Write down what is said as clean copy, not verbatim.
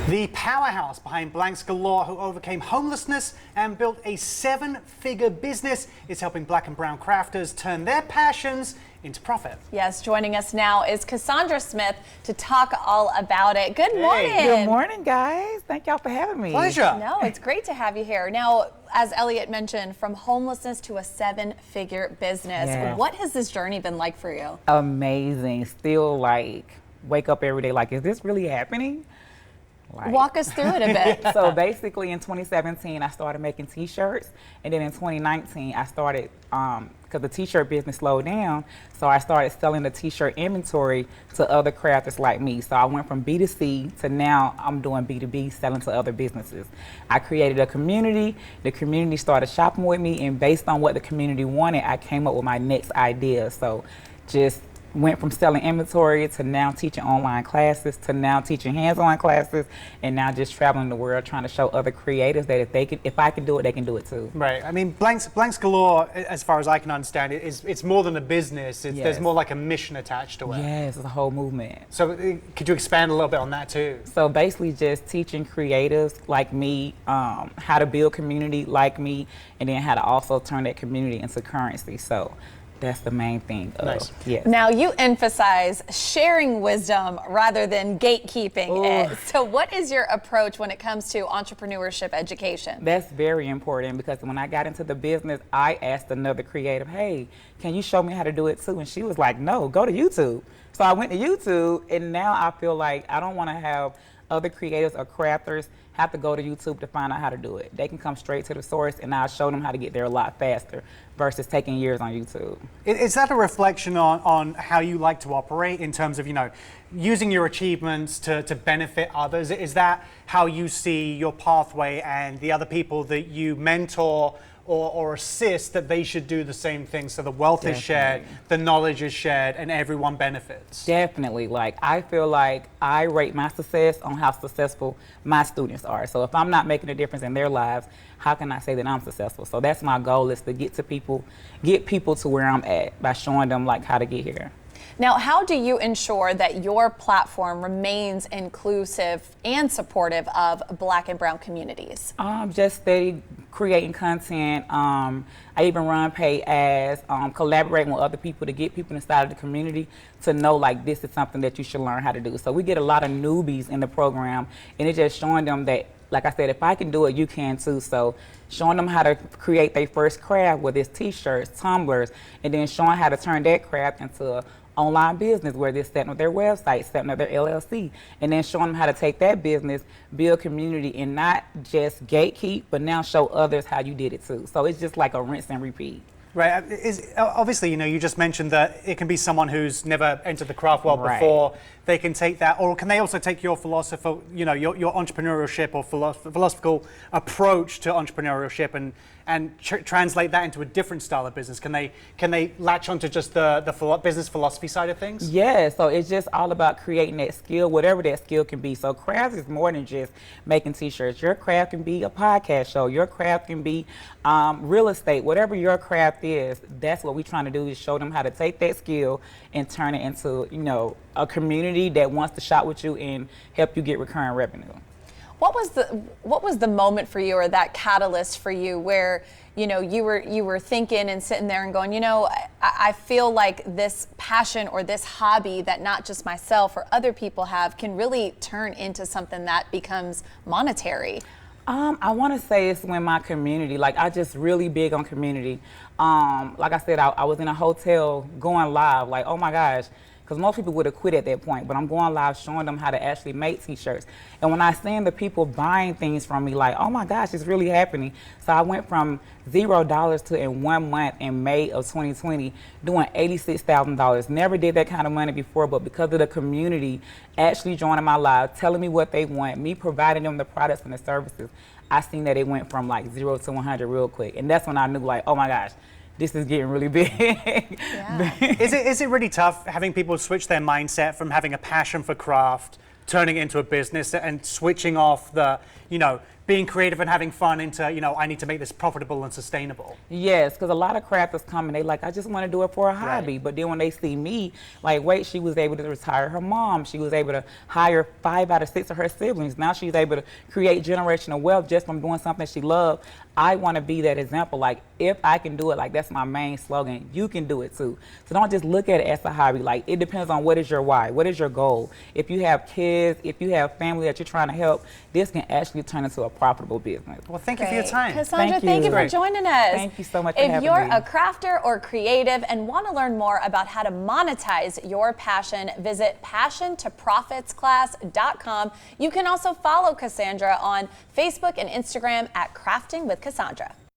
The powerhouse behind Blanks Galore, who overcame homelessness and built a 7-figure business, is helping black and brown crafters turn their passions into profit. Yes, joining us now is Cassandra Smith to talk all about it. Good morning. Good morning, guys. Thank y'all for having me. Pleasure. No, it's great to have you here. Now, as Elliot mentioned, from homelessness to a 7-figure business. Yeah. What has this journey been like for you? Amazing. Still wake up every day is this really happening? Walk us through it a bit. So basically in 2017, I started making t-shirts. And then in 2019, I started, because the t-shirt business slowed down, so I started selling the t-shirt inventory to other crafters like me. So I went from B2C to now I'm doing B2B, selling to other businesses. I created a community. The community started shopping with me, and based on what the community wanted, I came up with my next idea. So just went from selling inventory to now teaching online classes to now teaching hands-on classes, and now just traveling the world trying to show other creators that if I can do it, they can do it too. Right. I mean, Blanks Galore, as far as I can understand it, it's more than a business. Yes. There's more like a mission attached to it. Yes, it's a whole movement. So could you expand a little bit on that too? So basically just teaching creatives like me how to build community like me, and then how to also turn that community into currency. So that's the main thing. Nice. Yes. Now, you emphasize sharing wisdom rather than gatekeeping it. So what is your approach when it comes to entrepreneurship education? That's very important, because when I got into the business, I asked another creative, hey, can you show me how to do it too? And she was like, no, go to YouTube. So I went to YouTube, and now I feel like I don't want to have other creators or crafters have to go to YouTube to find out how to do it. They can come straight to the source, and I'll show them how to get there a lot faster versus taking years on YouTube. Is that a reflection on how you like to operate in terms of, using your achievements to benefit others? Is that how you see your pathway, and the other people that you mentor or assist, that they should do the same thing, so the wealth is shared, the knowledge is shared, and everyone benefits? Definitely. I feel like I rate my success on how successful my students are. So if I'm not making a difference in their lives, how can I say that I'm successful? So that's my goal, is to get people to where I'm at by showing them how to get here. Now, how do you ensure that your platform remains inclusive and supportive of black and brown communities? Just steady creating content. I even run paid ads, collaborating with other people to get people inside of the community to know this is something that you should learn how to do. So we get a lot of newbies in the program, and it's just showing them that, like I said, if I can do it, you can too. So showing them how to create their first craft, whether it's t-shirts, tumblers, and then showing how to turn that craft into an online business, where they're setting up their website, setting up their LLC, and then showing them how to take that business, build community, and not just gatekeep, but now show others how you did it too. So it's just like a rinse and repeat. Right. Obviously, you just mentioned that it can be someone who's never entered the craft world before. They can take that, or can they also take your philosophy, your entrepreneurship or philosophical approach to entrepreneurship and translate that into a different style of business? Can they latch onto just the business philosophy side of things? Yeah, so it's just all about creating that skill, whatever that skill can be. So craft is more than just making t-shirts. Your craft can be a podcast show. Your craft can be real estate. Whatever your craft is, that's what we're trying to do, is show them how to take that skill and turn it into, a community that wants to shop with you and help you get recurring revenue. What was the moment for you, or that catalyst for you, where you were thinking and sitting there and going, I feel like this passion or this hobby that not just myself or other people have can really turn into something that becomes monetary? I want to say it's when my community, I just really big on community. Like I said, I was in a hotel going live, oh my gosh, because most people would have quit at that point, but I'm going live showing them how to actually make t-shirts. And when I seen the people buying things from me, oh my gosh, it's really happening. So I went from $0 to, in 1 month in May of 2020, doing $86,000. Never did that kind of money before, but because of the community actually joining my live, telling me what they want, me providing them the products and the services, I seen that it went from 0 to 100 real quick. And that's when I knew oh my gosh, this is getting really big. Yeah. Is it really tough having people switch their mindset from having a passion for craft, turning it into a business, and switching off the, being creative and having fun into, you know, I need to make this profitable and sustainable. Yes, because a lot of crafters come and they like, I just want to do it for a hobby. But then when they see me, like, wait, she was able to retire her mom. She was able to hire 5 out of 6 of her siblings. Now she's able to create generational wealth just from doing something she loved. I want to be that example. Like, if I can do it, like, that's my main slogan. You can do it too. So don't just look at it as a hobby. Like, it depends on what is your why, what is your goal. If you have kids, if you have family that you're trying to help, this can actually turn into a profitable business. Well, thank you for your time. Cassandra, thank you for joining us. Thank you so much for having me. If you're a crafter or creative and want to learn more about how to monetize your passion, visit passiontoprofitsclass.com. You can also follow Cassandra on Facebook and Instagram at Crafting with Cassandra.